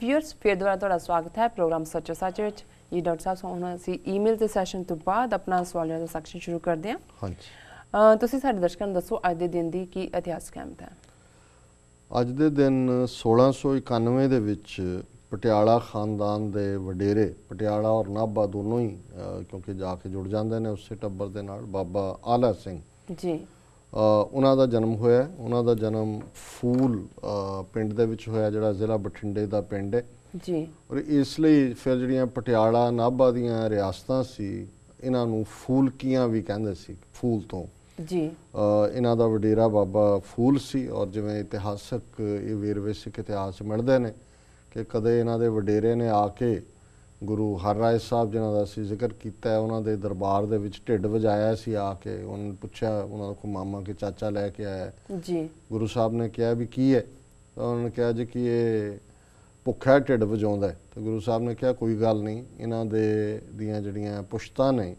Viewers फिर दोबारा ਤੁਹਾਡਾ ਸਵਾਗਤ ਹੈ ਪ੍ਰੋਗਰਾਮ ਸੱਚੋ ਸੱਚ ਵਿੱਚ। ਜੀ ਡਾਕਟਰ ਸਾਹਿਬ ਹੁਣ ਅਸੀਂ ਈਮੇਲ ਦੇ ਸੈਸ਼ਨ ਤੋਂ ਬਾਅਦ ਆਪਣਾ ਸਵਾਲਾਂ ਦਾ ਸੈਕਸ਼ਨ ਸ਼ੁਰੂ ਕਰਦੇ ਹਾਂ। ਹਾਂਜੀ, ਤੁਸੀਂ ਸਾਡੇ ਦਰਸ਼ਕਾਂ ਨੂੰ ਦੱਸੋ ਅੱਜ ਦੇ ਦਿਨ ਦੀ ਕੀ ਇਤਿਹਾਸਕ ਅਹਿਮੀਅਤ ਹੈ। ਅੱਜ ਦੇ ਦਿਨ 1691 ਦੇ ਵਿੱਚ ਪਟਿਆਲਾ ਖਾਨਦਾਨ ਦੇ ਵਡੇਰੇ, ਪਟਿਆਲਾ ਔਰ ਨਾਭਾ ਦੋਨੋਂ ਹੀ ਕਿਉਂਕਿ ਜਾ ਕੇ ਜੁੜ ਜਾਂਦੇ ਨੇ ਉਸੇ ਟੱਬਰ ਦੇ ਨਾਲ, ਬਾਬਾ ਆਲਾ ਸਿੰਘ ਜੀ ਉਹਨਾਂ ਦਾ ਜਨਮ ਹੋਇਆ। ਉਹਨਾਂ ਦਾ ਜਨਮ ਫੂਲ ਪਿੰਡ ਦੇ ਵਿੱਚ ਹੋਇਆ, ਜਿਹੜਾ ਜ਼ਿਲ੍ਹਾ ਬਠਿੰਡੇ ਦਾ ਪਿੰਡ ਹੈ ਜੀ। ਔਰ ਇਸ ਲਈ ਫਿਰ ਜਿਹੜੀਆਂ ਪਟਿਆਲਾ ਨਾਭਾ ਦੀਆਂ ਰਿਆਸਤਾਂ ਸੀ ਇਹਨਾਂ ਨੂੰ ਫੂਲਕੀਆਂ ਵੀ ਕਹਿੰਦੇ ਸੀ, ਫੂਲ ਤੋਂ ਜੀ। ਇਹਨਾਂ ਦਾ ਵਡੇਰਾ ਬਾਬਾ ਫੂਲ ਸੀ। ਔਰ ਜਿਵੇਂ ਇਤਿਹਾਸਕ ਇਹ ਵੇਰਵੇ ਸਿੱਖ ਇਤਿਹਾਸ ਮਿਲਦੇ ਨੇ ਕਿ ਕਦੇ ਇਹਨਾਂ ਦੇ ਵਡੇਰੇ ਨੇ ਆ ਕੇ ਗੁਰੂ ਹਰਰਾਏ ਸਾਹਿਬ ਜਿਨ੍ਹਾਂ ਦਾ ਅਸੀਂ ਜ਼ਿਕਰ ਕੀਤਾ, ਉਹਨਾਂ ਦੇ ਦਰਬਾਰ ਦੇ ਵਿੱਚ ਢਿੱਡ ਵਜਾਇਆ ਸੀ ਆ ਕੇ। ਉਹਨਾਂ ਨੇ ਪੁੱਛਿਆ ਉਹਨਾਂ ਕੋਲ ਮਾਮਾ ਕਿ ਚਾਚਾ ਲੈ ਕੇ ਆਇਆ ਜੀ। ਗੁਰੂ ਸਾਹਿਬ ਨੇ ਕਿਹਾ ਵੀ ਕੀ ਹੈ, ਤਾਂ ਉਹਨਾਂ ਨੇ ਕਿਹਾ ਜੀ ਕਿ ਇਹ ਭੁੱਖਾ ਢਿੱਡ ਵਜਾਉਂਦਾ। ਤੇ ਗੁਰੂ ਸਾਹਿਬ ਨੇ ਕਿਹਾ ਕੋਈ ਗੱਲ ਨਹੀਂ, ਇਹਨਾਂ ਦੀਆਂ ਜਿਹੜੀਆਂ ਪੁਸ਼ਤਾਂ ਨੇ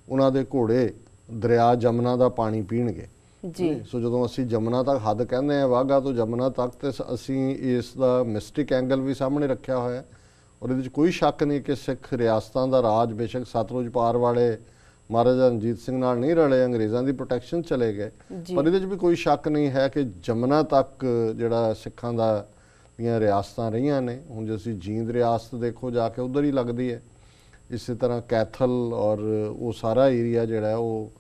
ਉਹਨਾਂ ਦੇ ਘੋੜੇ ਦਰਿਆ ਜਮਨਾ ਦਾ ਪਾਣੀ ਪੀਣਗੇ ਜੀ। ਸੋ ਜਦੋਂ ਅਸੀਂ ਜਮਨਾ ਤੱਕ ਹੱਦ ਕਹਿੰਦੇ ਹਾਂ, ਵਾਹਗਾ ਤੋਂ ਜਮਨਾ ਤੱਕ, ਤੇ ਅਸੀਂ ਇਸ ਦਾ ਮਿਸਟਿਕ ਐਂਗਲ ਵੀ ਸਾਹਮਣੇ ਰੱਖਿਆ ਹੋਇਆ। ਔਰ ਇਹਦੇ 'ਚ ਕੋਈ ਸ਼ੱਕ ਨਹੀਂ ਕਿ ਸਿੱਖ ਰਿਆਸਤਾਂ ਦਾ ਰਾਜ ਬੇਸ਼ੱਕ ਸਤਲੁਜ ਪਾਰ ਵਾਲੇ ਮਹਾਰਾਜਾ ਰਣਜੀਤ ਸਿੰਘ ਨਾਲ ਨਹੀਂ ਰਲੇ, ਅੰਗਰੇਜ਼ਾਂ ਦੀ ਪ੍ਰੋਟੈਕਸ਼ਨ ਚਲੇ ਗਏ, ਪਰ ਇਹਦੇ 'ਚ ਵੀ ਕੋਈ ਸ਼ੱਕ ਨਹੀਂ ਹੈ ਕਿ ਜਮਨਾ ਤੱਕ ਜਿਹੜਾ ਸਿੱਖਾਂ ਦੀਆਂ ਰਿਆਸਤਾਂ ਰਹੀਆਂ ਨੇ। ਹੁਣ ਜੇ ਅਸੀਂ ਜੀਂਦ ਰਿਆਸਤ ਦੇਖੋ ਜਾ ਕੇ, ਉੱਧਰ ਹੀ ਲੱਗਦੀ ਹੈ। ਇਸੇ ਤਰ੍ਹਾਂ ਕੈਥਲ ਔਰ ਉਹ ਸਾਰਾ ਏਰੀਆ ਜਿਹੜਾ ਉਹ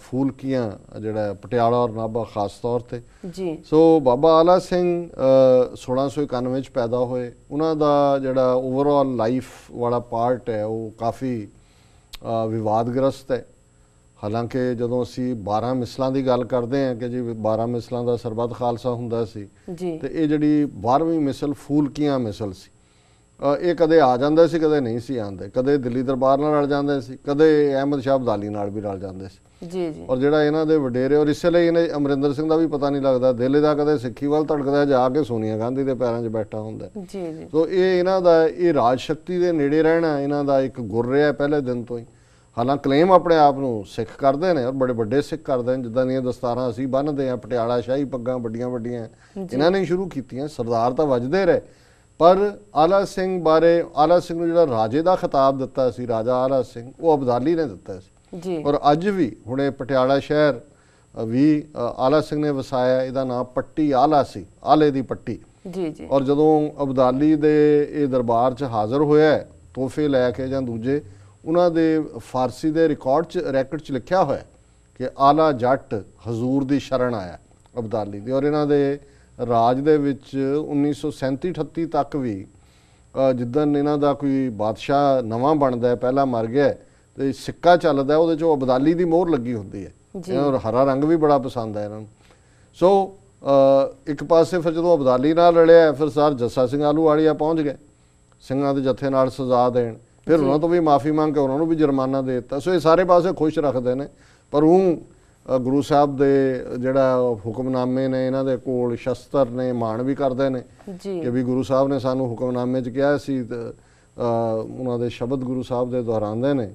ਫੂਲਕੀਆਂ ਜਿਹੜਾ ਪਟਿਆਲਾ ਔਰ ਨਾਭਾ ਖਾਸ ਤੌਰ ਤੇ ਜੀ। ਸੋ ਬਾਬਾ ਆਲਾ ਸਿੰਘ 1691 ਚ ਪੈਦਾ ਹੋਏ। ਉਹਨਾਂ ਦਾ ਜਿਹੜਾ ਓਵਰਆਲ ਲਾਈਫ ਵਾਲਾ ਪਾਰਟ ਹੈ ਉਹ ਕਾਫੀ ਵਿਵਾਦਗ੍ਰਸਤ ਹੈ। ਹਾਲਾਂਕਿ ਜਦੋਂ ਅਸੀਂ 12 ਮਿਸਲਾਂ ਦੀ ਗੱਲ ਕਰਦੇ ਹਾਂ ਕਿ ਜੀ 12 ਮਿਸਲਾਂ ਦਾ ਸਰਬੱਤ ਖਾਲਸਾ ਹੁੰਦਾ ਸੀ, ਤੇ ਇਹ ਜਿਹੜੀ 12ਵੀਂ ਮਿਸਲ ਫੂਲਕੀਆਂ ਮਿਸਲ ਸੀ, ਇਹ ਕਦੇ ਆ ਜਾਂਦੇ ਸੀ, ਕਦੇ ਨਹੀਂ ਸੀ ਆਉਂਦੇ। ਕਦੇ ਦਿੱਲੀ ਦਰਬਾਰ ਨਾਲ ਰਲ ਜਾਂਦੇ ਸੀ, ਕਦੇ ਅਹਿਮਦ ਸ਼ਾਹ ਅਬਦਾਲੀ ਨਾਲ ਵੀ ਰਲ ਜਾਂਦੇ ਸੀ ਜੀ ਜੀ। ਔਰ ਜਿਹੜਾ ਇਹਨਾਂ ਦੇ ਵਡੇਰੇ, ਔਰ ਇਸੇ ਲਈ ਇਹਨੇ ਅਮਰਿੰਦਰ ਸਿੰਘ ਦਾ ਵੀ ਪਤਾ ਨਹੀਂ ਲੱਗਦਾ, ਦਿਲ ਦਾ ਕਦੇ ਸਿੱਖੀ ਵੱਲ ਧੜਕਦਾ, ਜਾ ਕੇ ਸੋਨੀਆ ਗਾਂਧੀ ਦੇ ਪੈਰਾਂ 'ਚ ਬੈਠਾ ਹੁੰਦਾ ਜੀ ਜੀ। ਸੋ ਇਹ ਇਹਨਾਂ ਦਾ ਇਹ ਰਾਜ ਸ਼ਕਤੀ ਦੇ ਨੇੜੇ ਰਹਿਣਾ ਇਹਨਾਂ ਦਾ ਇੱਕ ਗੁਰ ਰਿਹਾ ਪਹਿਲੇ ਦਿਨ ਤੋਂ ਹੀ। ਹਾਲਾਂਕਿ ਕਲੇਮ ਆਪਣੇ ਆਪ ਨੂੰ ਸਿੱਖ ਕਰਦੇ ਨੇ, ਔਰ ਬੜੇ ਵੱਡੇ ਸਿੱਖ ਕਰਦੇ ਨੇ। ਜਿੱਦਾਂ ਦੀਆਂ ਦਸਤਾਰਾਂ ਅਸੀਂ ਬੰਨ੍ਹਦੇ ਹਾਂ, ਪਟਿਆਲਾ ਸ਼ਾਹੀ ਪੱਗਾਂ ਵੱਡੀਆਂ ਵੱਡੀਆਂ ਇਹਨਾਂ ਨੇ ਸ਼ੁਰੂ ਕੀਤੀਆਂ। ਸਰਦਾਰ ਤਾਂ ਵੱਜਦੇ ਰਹੇ, ਪਰ ਆਲਾ ਸਿੰਘ ਬਾਰੇ, ਆਲਾ ਸਿੰਘ ਨੂੰ ਜਿਹੜਾ ਰਾਜੇ ਦਾ ਖਿਤਾਬ ਦਿੱਤਾ ਸੀ, ਰਾਜਾ ਆਲਾ ਸਿੰਘ, ਉਹ ਅਬਦਾਲੀ ਨੇ ਦਿੱਤਾ ਸੀ ਜੀ। ਔਰ ਅੱਜ ਵੀ ਹੁਣੇ ਪਟਿਆਲਾ ਸ਼ਹਿਰ ਵੀ ਆਲਾ ਸਿੰਘ ਨੇ ਵਸਾਇਆ। ਇਹਦਾ ਨਾਮ ਪੱਟੀ ਆਲਾ ਸੀ, ਆਲੇ ਦੀ ਪੱਟੀ ਜੀ ਜੀ। ਔਰ ਜਦੋਂ ਅਬਦਾਲੀ ਦੇ ਇਹ ਦਰਬਾਰ 'ਚ ਹਾਜ਼ਰ ਹੋਇਆ ਤੋਹਫੇ ਲੈ ਕੇ ਜਾਂ ਦੂਜੇ, ਉਹਨਾਂ ਦੇ ਫਾਰਸੀ ਦੇ ਰੈਕਡ 'ਚ ਲਿਖਿਆ ਹੋਇਆ ਕਿ ਆਲਾ ਜੱਟ ਹਜ਼ੂਰ ਦੀ ਸ਼ਰਨ ਆਇਆ ਅਬਦਾਲੀ ਦੀ। ਔਰ ਇਹਨਾਂ ਦੇ ਰਾਜ ਦੇ ਵਿੱਚ 1937-38 ਤੱਕ ਵੀ ਜਿੱਦਣ ਇਹਨਾਂ ਦਾ ਕੋਈ ਬਾਦਸ਼ਾਹ ਨਵਾਂ ਬਣਦਾ, ਪਹਿਲਾਂ ਮਰ ਗਿਆ, ਤੇ ਸਿੱਕਾ ਚੱਲਦਾ, ਉਹਦੇ 'ਚੋਂ ਅਬਦਾਲੀ ਦੀ ਮੋਹਰ ਲੱਗੀ ਹੁੰਦੀ ਹੈ। ਔਰ ਹਰਾ ਰੰਗ ਵੀ ਬੜਾ ਪਸੰਦ ਹੈ ਇਹਨਾਂ ਨੂੰ। ਸੋ ਇੱਕ ਪਾਸੇ ਫਿਰ ਜਦੋਂ ਅਬਦਾਲੀ ਨਾਲ ਰਲਿਆ, ਫਿਰ ਸਰ ਜੱਸਾ ਸਿੰਘ ਆਹਲੂਵਾਲੀਆ ਪਹੁੰਚ ਗਏ ਸਿੰਘਾਂ ਦੇ ਜੱਥੇ ਨਾਲ ਸਜ਼ਾ ਦੇਣ। ਫਿਰ ਉਹਨਾਂ ਤੋਂ ਵੀ ਮਾਫੀ ਮੰਗ ਕੇ ਉਹਨਾਂ ਨੂੰ ਵੀ ਜੁਰਮਾਨਾ ਦੇ ਦਿੱਤਾ। ਸੋ ਇਹ ਸਾਰੇ ਪਾਸੇ ਖੁਸ਼ ਰੱਖਦੇ ਨੇ। ਪਰ ਉਹ ਗੁਰੂ ਸਾਹਿਬ ਦੇ ਜਿਹੜਾ ਹੁਕਮਨਾਮੇ ਨੇ, ਇਹਨਾਂ ਦੇ ਕੋਲ ਸ਼ਸਤਰ ਨੇ, ਮਾਣ ਵੀ ਕਰਦੇ ਨੇ ਕਿ ਵੀ ਗੁਰੂ ਸਾਹਿਬ ਨੇ ਸਾਨੂੰ ਹੁਕਮਨਾਮੇ 'ਚ ਕਿਹਾ ਸੀ। ਉਹਨਾਂ ਦੇ ਸ਼ਬਦ ਗੁਰੂ ਸਾਹਿਬ ਦੇ ਦੁਹਰਾਉਂਦੇ ਨੇ,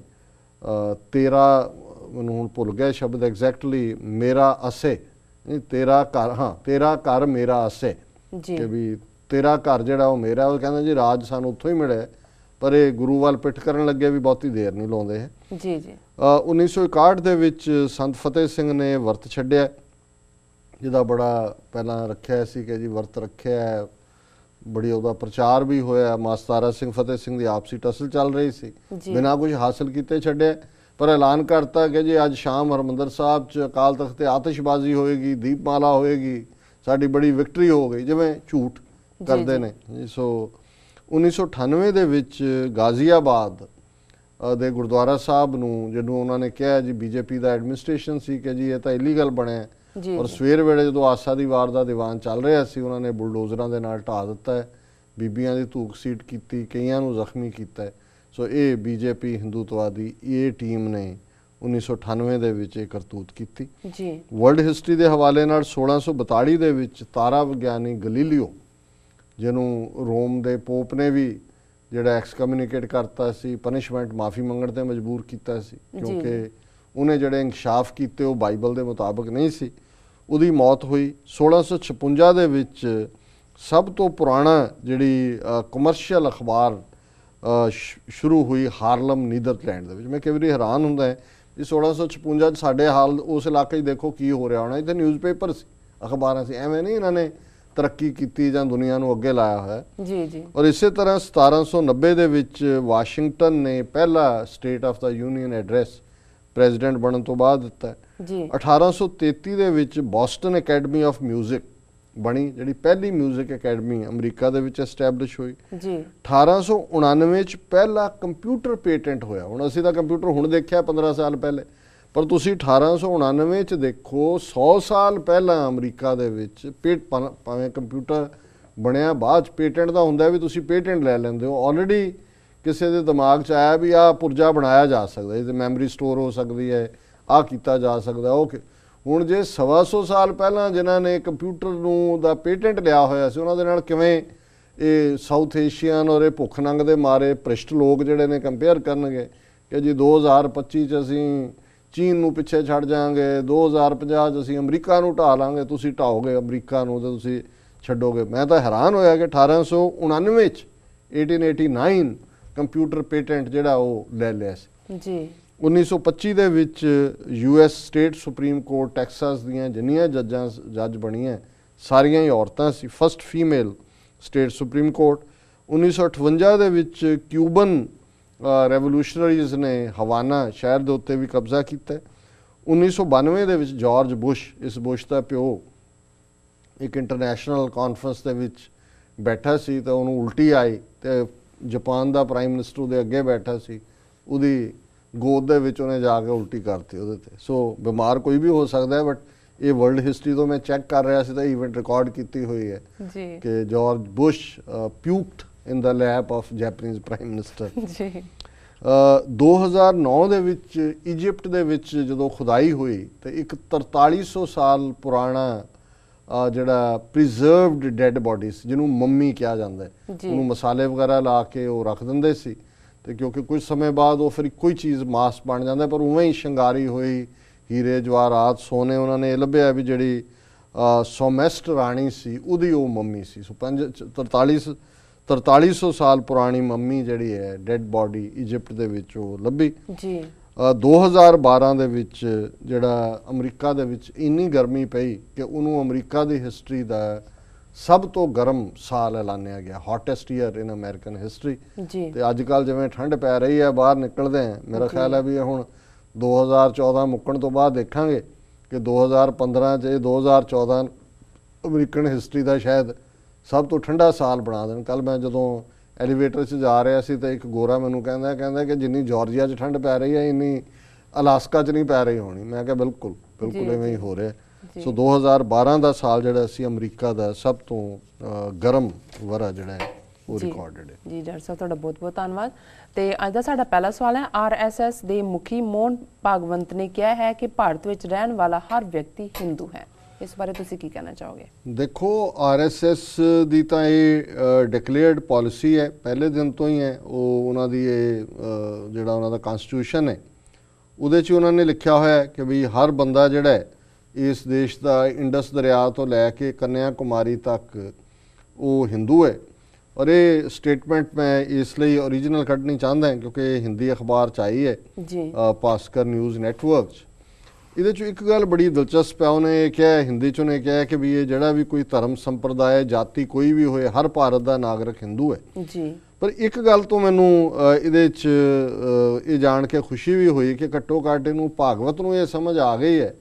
ਤੇਰਾ, ਮੈਨੂੰ ਹੁਣ ਭੁੱਲ ਗਿਆ ਸ਼ਬਦ ਐਗਜ਼ੈਕਟਲੀ, ਮੇਰਾ ਅਸੇ, ਤੇਰਾ ਘਰ, ਹਾਂ, ਤੇਰਾ ਘਰ ਮੇਰਾ ਅਸੇ, ਕਿ ਵੀ ਤੇਰਾ ਘਰ ਜਿਹੜਾ ਉਹ ਮੇਰਾ। ਉਹ ਕਹਿੰਦੇ ਜੀ ਰਾਜ ਸਾਨੂੰ ਉੱਥੋਂ ਹੀ ਮਿਲਿਆ, ਪਰ ਇਹ ਗੁਰੂ ਵੱਲ ਪਿੱਠ ਕਰਨ ਲੱਗੇ ਵੀ ਬਹੁਤੀ ਦੇਰ ਨਹੀਂ ਲਾਉਂਦੇ ਹੈ ਜੀ ਜੀ। 1961 ਦੇ ਵਿੱਚ ਸੰਤ ਫਤਿਹ ਸਿੰਘ ਨੇ ਵਰਤ ਛੱਡਿਆ, ਜਿਹਦਾ ਬੜਾ ਪਹਿਲਾਂ ਰੱਖਿਆ ਸੀ ਕਿ ਜੀ ਵਰਤ ਰੱਖਿਆ, ਬੜੀ ਉਹਦਾ ਪ੍ਰਚਾਰ ਵੀ ਹੋਇਆ। ਮਾਸਤਾਰਾ ਸਿੰਘ ਫਤਿਹ ਸਿੰਘ ਦੀ ਆਪਸੀ ਟਸਲ ਚੱਲ ਰਹੀ ਸੀ, ਬਿਨਾਂ ਕੁਝ ਹਾਸਲ ਕੀਤੇ ਛੱਡਿਆ। ਪਰ ਐਲਾਨ ਕਰਤਾ ਕਿ ਜੀ ਅੱਜ ਸ਼ਾਮ ਹਰਿਮੰਦਰ ਸਾਹਿਬ 'ਚ ਅਕਾਲ ਤਖਤ ਤੇ ਆਤਿਸ਼ਬਾਜ਼ੀ ਹੋਏਗੀ, ਦੀਪਮਾਲਾ ਹੋਏਗੀ, ਸਾਡੀ ਬੜੀ ਵਿਕਟਰੀ ਹੋ ਗਈ, ਜਿਵੇਂ ਝੂਠ ਕਰਦੇ ਨੇ। ਸੋ 1998 ਦੇ ਵਿੱਚ ਗਾਜ਼ੀਆਬਾਦ ਦੇ ਗੁਰਦੁਆਰਾ ਸਾਹਿਬ ਨੂੰ, ਜਿਹਨੂੰ ਉਹਨਾਂ ਨੇ ਕਿਹਾ ਜੀ ਬੀਜੇਪੀ ਦਾ ਐਡਮਿਨਿਸਟ੍ਰੇਸ਼ਨ ਸੀ ਕਿ ਜੀ ਇਹ ਤਾਂ ਇਲੀਗਲ ਬਣਿਆ, ਔਰ ਸਵੇਰ ਵੇਲੇ ਜਦੋਂ ਆਸਾ ਦੀ ਵਾਰ ਦਾ ਦੀਵਾਨ ਚੱਲ ਰਿਹਾ ਸੀ, ਉਹਨਾਂ ਨੇ ਬੁਲਡੋਜ਼ਰਾਂ ਦੇ ਨਾਲ ਢਾਹ ਦਿੱਤਾ ਹੈ, ਬੀਬੀਆਂ ਦੀ ਧੂਕ ਸੀਟ ਕੀਤੀ, ਕਈਆਂ ਨੂੰ ਜ਼ਖਮੀ ਕੀਤਾ। ਸੋ ਇਹ ਬੀਜੇਪੀ ਹਿੰਦੂਤਵਾਦੀ ਇਹ ਟੀਮ ਨੇ 1998 ਦੇ ਵਿੱਚ ਇਹ ਕਰਤੂਤ ਕੀਤੀ ਜੀ। ਵਰਲਡ ਹਿਸਟਰੀ ਦੇ ਹਵਾਲੇ ਨਾਲ 1642 ਦੇ ਵਿੱਚ ਤਾਰਾ ਵਿਗਿਆਨੀ ਗਲੀਲੀਓ, ਜਿਹਨੂੰ ਰੋਮ ਦੇ ਪੋਪ ਨੇ ਵੀ ਜਿਹੜਾ ਐਕਸਕਮਿਊਨੀਕੇਟ ਕਰਤਾ ਸੀ, ਪਨਿਸ਼ਮੈਂਟ ਮਾਫੀ ਮੰਗਣ ਤੇ ਮਜਬੂਰ ਕੀਤਾ ਸੀ, ਕਿਉਂਕਿ ਉਹਨੇ ਜਿਹੜੇ ਇੰਕਸ਼ਾਫ ਕੀਤੇ ਉਹ ਬਾਈਬਲ ਦੇ ਮੁਤਾਬਕ ਨਹੀਂ ਸੀ। ਉਹਦੀ ਮੌਤ ਹੋਈ 1656 ਦੇ ਵਿੱਚ ਸਭ ਤੋਂ ਪੁਰਾਣਾ ਜਿਹੜੀ ਕਮਰਸ਼ੀਅਲ ਅਖਬਾਰ ਸ਼ੁਰੂ ਹੋਈ ਹਾਰਲਮ ਨੀਦਰਲੈਂਡ ਦੇ ਵਿੱਚ। ਮੈਂ ਕਈ ਵਾਰੀ ਹੈਰਾਨ ਹੁੰਦਾ ਹੈ ਵੀ 1656 'ਚ ਸਾਡੇ ਹਾਲ ਉਸ ਇਲਾਕੇ 'ਚ ਦੇਖੋ ਕੀ ਹੋ ਰਿਹਾ ਹੋਣਾ। ਇੱਥੇ ਨਿਊਜ਼ਪੇਪਰ ਸੀ, ਅਖਬਾਰਾਂ ਸੀ, ਐਵੇਂ ਨਹੀਂ ਇਹਨਾਂ ਨੇ ਤਰੱਕੀ ਕੀਤੀ ਜਾਂ ਦੁਨੀਆ ਨੂੰ ਅੱਗੇ ਲਾਇਆ ਹੋਇਆ ਜੀ ਜੀ। ਔਰ ਇਸੇ ਤਰ੍ਹਾਂ 1790 ਦੇ ਵਿੱਚ ਵਾਸ਼ਿੰਗਟਨ ਨੇ ਪਹਿਲਾ state of the union address president ਬਣਨ ਤੋਂ ਬਾਅਦ ਦਿੱਤਾ ਜੀ। 1833 ਦੇ ਵਿੱਚ ਬੋਸਟਨ ਅਕੈਡਮੀ ਆਫ ਮਿਊਜ਼ਿਕ ਬਣੀ, ਜਿਹੜੀ ਪਹਿਲੀ ਮਿਊਜ਼ਿਕ ਅਕੈਡਮੀ ਅਮਰੀਕਾ ਦੇ ਵਿੱਚ ਐਸਟੈਬਲਿਸ਼ ਹੋਈ ਜੀ। 1899 ਚ ਪਹਿਲਾ ਕੰਪਿਊਟਰ ਪੇਟੈਂਟ ਹੋਇਆ। ਹੁਣ ਅਸੀਂ ਤਾਂ ਕੰਪਿਊਟਰ ਹੁਣ ਦੇਖਿਆ 15 ਸਾਲ ਪਹਿਲੇ, ਪਰ ਤੁਸੀਂ 1899 ਚ ਦੇਖੋ 100 ਸਾਲ ਪਹਿਲਾਂ ਅਮਰੀਕਾ ਦੇ ਵਿੱਚ ਭਾਵੇਂ ਕੰਪਿਊਟਰ ਬਣਿਆ ਬਾਅਦ ਚ ਪੇਟੈਂਟ ਦਾ ਹੁੰਦਾ ਵੀ ਤੁਸੀਂ ਪੇਟੈਂਟ ਲੈ ਲੈਂਦੇ ਹੋ। ਆਲਰੇਡੀ ਕਿਸੇ ਦੇ ਦਿਮਾਗ 'ਚ ਆਇਆ ਵੀ ਆਹ ਪੁਰਜਾ ਬਣਾਇਆ ਜਾ ਸਕਦਾ, ਇਹਦੇ ਮੈਮਰੀ ਸਟੋਰ ਹੋ ਸਕਦੀ ਹੈ, ਆਹ ਕੀਤਾ ਜਾ ਸਕਦਾ। ਓਕੇ, ਹੁਣ ਜੇ 125 ਸਾਲ ਪਹਿਲਾਂ ਜਿਨ੍ਹਾਂ ਨੇ ਕੰਪਿਊਟਰ ਨੂੰ ਦਾ ਪੇਟੈਂਟ ਲਿਆ ਹੋਇਆ ਸੀ ਉਹਨਾਂ ਦੇ ਨਾਲ ਕਿਵੇਂ ਇਹ ਸਾਊਥ ਏਸ਼ੀਅਨ ਔਰ ਇਹ ਭੁੱਖ ਨੰਗ ਦੇ ਮਾਰੇ ਭ੍ਰਿਸ਼ਟ ਲੋਕ ਜਿਹੜੇ ਨੇ ਕੰਪੇਅਰ ਕਰਨਗੇ ਕਿ ਜੀ 2025 'ਚ ਅਸੀਂ ਚੀਨ ਨੂੰ ਪਿੱਛੇ ਛੱਡ ਜਾਾਂਗੇ, 2050 'ਚ ਅਸੀਂ ਅਮਰੀਕਾ ਨੂੰ ਢਾਹ ਲਾਂਗੇ, ਤੁਸੀਂ ਢਾਓਗੇ ਅਮਰੀਕਾ ਨੂੰ ਤੇ ਤੁਸੀਂ ਛੱਡੋਗੇ। ਮੈਂ ਤਾਂ ਹੈਰਾਨ ਹੋਇਆ ਕਿ 1899 'ਚ 1889 ਕੰਪਿਊਟਰ ਪੇਟੈਂਟ ਜਿਹੜਾ ਉਹ ਲੈ ਲਿਆ ਸੀ ਜੀ। 1925 ਦੇ ਵਿੱਚ US state supreme court Texas ਦੀਆਂ ਜਿੰਨੀਆਂ ਜੱਜ ਬਣੀਆਂ ਸਾਰੀਆਂ ਹੀ ਔਰਤਾਂ ਸੀ, first female state supreme court. 1958 ਦੇ ਵਿੱਚ ਕਿਊਬਨ ਰੈਵੋਲੂਸ਼ਨਰੀਜ਼ ਨੇ ਹਵਾਨਾ ਸ਼ਹਿਰ ਦੇ ਉੱਤੇ ਵੀ ਕਬਜ਼ਾ ਕੀਤਾ। 1992 ਦੇ ਵਿੱਚ ਜਾਰਜ ਬੁਸ਼, ਇਸ ਬੁਸ਼ ਦਾ ਪਿਓ, ਇੱਕ ਇੰਟਰਨੈਸ਼ਨਲ ਕਾਨਫਰੰਸ ਦੇ ਵਿੱਚ ਬੈਠਾ ਸੀ ਤਾਂ ਉਹਨੂੰ ਉਲਟੀ ਆਈ ਤੇ ਜਾਪਾਨ ਦਾ ਪ੍ਰਾਈਮ ਮਿਨਿਸਟਰ ਉਹਦੇ ਅੱਗੇ ਬੈਠਾ ਸੀ, ਉਹਦੀ ਗੋਦ ਦੇ ਵਿੱਚ ਉਹਨੇ ਜਾ ਕੇ ਉਲਟੀ ਕਰਤੀ ਉਹਦੇ ਤੇ। ਸੋ ਬਿਮਾਰ ਕੋਈ ਵੀ ਹੋ ਸਕਦਾ ਹੈ, ਬਟ ਇਹ ਵਰਲਡ ਹਿਸਟਰੀ ਤੋਂ ਮੈਂ ਚੈੱਕ ਕਰ ਰਿਹਾ ਸੀ ਤਾਂ ਇਵੈਂਟ ਰਿਕਾਰਡ ਕੀਤੀ ਹੋਈ ਹੈ ਜੀ ਕਿ George Bush puked in the lap of Japanese prime minister ਜੀ। 2009 ਦੇ ਵਿੱਚ ਇਜਿਪਟ ਦੇ ਵਿੱਚ ਜਦੋਂ ਖੁਦਾਈ ਹੋਈ ਤੇ ਇੱਕ 4300 ਸਾਲ ਪੁਰਾਣਾ ਜਿਹੜਾ ਪ੍ਰੀਜ਼ਰਵਡ ਡੈਡ ਬਾਡੀਜ਼ ਜਿਹਨੂੰ ਮੰਮੀ ਕਿਹਾ ਜਾਂਦਾ ਹੈ, ਉਹਨੂੰ ਮਸਾਲੇ ਵਗੈਰਾ ਲਾ ਕੇ ਉਹ ਰੱਖ ਦਿੰਦੇ ਸੀ ਤੇ ਕਿਉਂਕਿ ਕੁਝ ਸਮੇਂ ਬਾਅਦ ਉਹ ਫਿਰ ਇੱਕੋ ਹੀ ਚੀਜ਼ ਮਾਸ ਬਣ ਜਾਂਦਾ, ਪਰ ਉਵੇਂ ਹੀ ਸ਼ਿੰਗਾਰੀ ਹੋਈ ਹੀਰੇ ਜਵਾਹਰਾਤ ਸੋਨੇ ਉਹਨਾਂ ਨੇ ਲੱਭਿਆ ਵੀ ਜਿਹੜੀ ਸੋਮੈਸਟ ਰਾਣੀ ਸੀ ਉਹਦੀ ਉਹ ਮੰਮੀ ਸੀ। ਸੋ 4300 ਸਾਲ ਪੁਰਾਣੀ ਮੰਮੀ ਜਿਹੜੀ ਹੈ ਡੈਡ ਬਾਡੀ ਇਜਿਪਟ ਦੇ ਵਿੱਚ ਉਹ ਲੱਭੀ ਜੀ। 2012 ਦੇ ਵਿੱਚ ਜਿਹੜਾ ਅਮਰੀਕਾ ਦੇ ਵਿੱਚ ਇੰਨੀ ਗਰਮੀ ਪਈ ਕਿ ਉਹਨੂੰ ਅਮਰੀਕਾ ਦੀ ਹਿਸਟਰੀ ਦਾ ਸਭ ਤੋਂ ਗਰਮ ਸਾਲ ਐਲਾਨਿਆ ਗਿਆ, ਹੌਟੈਸਟ ਈਅਰ ਇਨ ਅਮਰੀਕਨ ਹਿਸਟਰੀ। ਤੇ ਅੱਜ ਕੱਲ੍ਹ ਜਿਵੇਂ ਠੰਡ ਪੈ ਰਹੀ ਹੈ ਬਾਹਰ ਨਿਕਲਦੇ ਆ, ਮੇਰਾ ਖਿਆਲ ਹੈ ਵੀ ਹੁਣ 2014 ਮੁੱਕਣ ਤੋਂ ਬਾਅਦ ਦੇਖਾਂਗੇ ਕਿ 2015 'ਚ 2014 ਅਮਰੀਕਨ ਹਿਸਟਰੀ ਦਾ ਸ਼ਾਇਦ ਸਭ ਤੋਂ ਠੰਡਾ ਸਾਲ ਬਣਾ ਦੇਣ। ਕੱਲ ਮੈਂ ਜਦੋਂ ਐਲੀਵੇਟਰ 'ਚ ਜਾ ਰਿਹਾ ਸੀ ਤਾਂ ਇੱਕ ਗੋਰਾ ਮੈਨੂੰ ਕਹਿੰਦਾ ਕਿ ਜਿੰਨੀ ਜਾਰਜੀਆ 'ਚ ਠੰਡ ਪੈ ਰਹੀ ਹੈ ਇੰਨੀ ਅਲਾਸਕਾ 'ਚ ਨਹੀਂ ਪੈ ਰਹੀ ਹੋਣੀ। ਮੈਂ ਕਿਹਾ ਬਿਲਕੁਲ ਇਵੇਂ ਹੀ ਹੋ ਰਿਹਾ। ਸੋ 2012 ਦਾ ਸਾਲ ਜਿਹੜਾ ਸੀ ਅਮਰੀਕਾ ਦਾ ਸਭ ਤੋਂ ਗਰਮ ਵਰਾ ਜਿਹੜਾ ਹੈ ਉਹ ਰਿਕਾਰਡਡ ਹੈ। ਜੀ ਡਾਕਟਰ ਸਾਹਿਬ ਤੁਹਾਡਾ ਬਹੁਤ ਬਹੁਤ ਧੰਨਵਾਦ। ਤੇ ਅੱਜ ਦਾ ਸਾਡਾ ਪਹਿਲਾ ਸਵਾਲ ਹੈ, RSS ਦੇ ਮੁਖੀ ਮੋਹਨ ਭਾਗਵੰਤ ਨੇ ਕਿਹਾ ਹੈ ਕਿ ਭਾਰਤ ਵਿੱਚ ਰਹਿਣ ਵਾਲਾ ਹਰ ਵਿਅਕਤੀ ਹਿੰਦੂ ਹੈ, ਇਸ ਬਾਰੇ ਤੁਸੀਂ ਕੀ ਕਹਿਣਾ ਚਾਹੋਗੇ? ਦੇਖੋ RSS ਦੀ ਤਾਂ ਇਹ ਡਿਕਲੇਅਰਡ ਪਾਲਿਸੀ ਹੈ, ਪਹਿਲੇ ਦਿਨ ਤੋਂ ਹੀ ਹੈ। ਉਹ ਉਹਨਾਂ ਦੀ ਇਹ ਜਿਹੜਾ ਉਹਨਾਂ ਦਾ ਕਨਸਟੀਟਿਊਸ਼ਨ ਹੈ ਉਹਦੇ 'ਚ ਉਹਨਾਂ ਨੇ ਲਿਖਿਆ ਹੋਇਆ ਹੈ ਕਿ ਵੀ ਹਰ ਬੰਦਾ ਜਿਹੜਾ ਹੈ ਇਸ ਦੇਸ਼ ਦਾ ਇੰਡਸ ਦਰਿਆ ਤੋਂ ਲੈ ਕੇ ਕੰਨਿਆ ਕੁਮਾਰੀ ਤੱਕ ਉਹ ਹਿੰਦੂ ਹੈ। ਔਰ ਇਹ ਸਟੇਟਮੈਂਟ ਮੈਂ ਇਸ ਲਈ ਓਰੀਜਨਲ ਕੱਢਣੀ ਚਾਹੁੰਦਾ ਹਾਂ ਕਿਉਂਕਿ ਇਹ ਹਿੰਦੀ ਅਖਬਾਰ 'ਚ ਆਈ ਹੈ ਜੀ, ਭਾਸਕਰ ਨਿਊਜ਼ ਨੈਟਵਰਕ 'ਚ। ਇਹਦੇ 'ਚੋਂ ਇੱਕ ਗੱਲ ਬੜੀ ਦਿਲਚਸਪ ਹੈ, ਉਹਨੇ ਕਿਹਾ ਹਿੰਦੀ 'ਚ, ਉਹਨੇ ਕਿਹਾ ਕਿ ਵੀ ਇਹ ਜਿਹੜਾ ਵੀ ਕੋਈ ਧਰਮ ਸੰਪਰਦਾਇ ਜਾਤੀ ਕੋਈ ਵੀ ਹੋਏ, ਹਰ ਭਾਰਤ ਦਾ ਨਾਗਰਿਕ ਹਿੰਦੂ ਹੈ ਜੀ। ਪਰ ਇੱਕ ਗੱਲ ਤੋਂ ਮੈਨੂੰ ਇਹਦੇ 'ਚ ਇਹ ਜਾਣ ਕੇ ਖੁਸ਼ੀ ਵੀ ਹੋਈ ਕਿ ਘੱਟੋ ਘੱਟ ਇਹਨੂੰ ਭਾਗਵਤ ਨੂੰ ਇਹ ਸਮਝ ਆ ਗਈ ਹੈ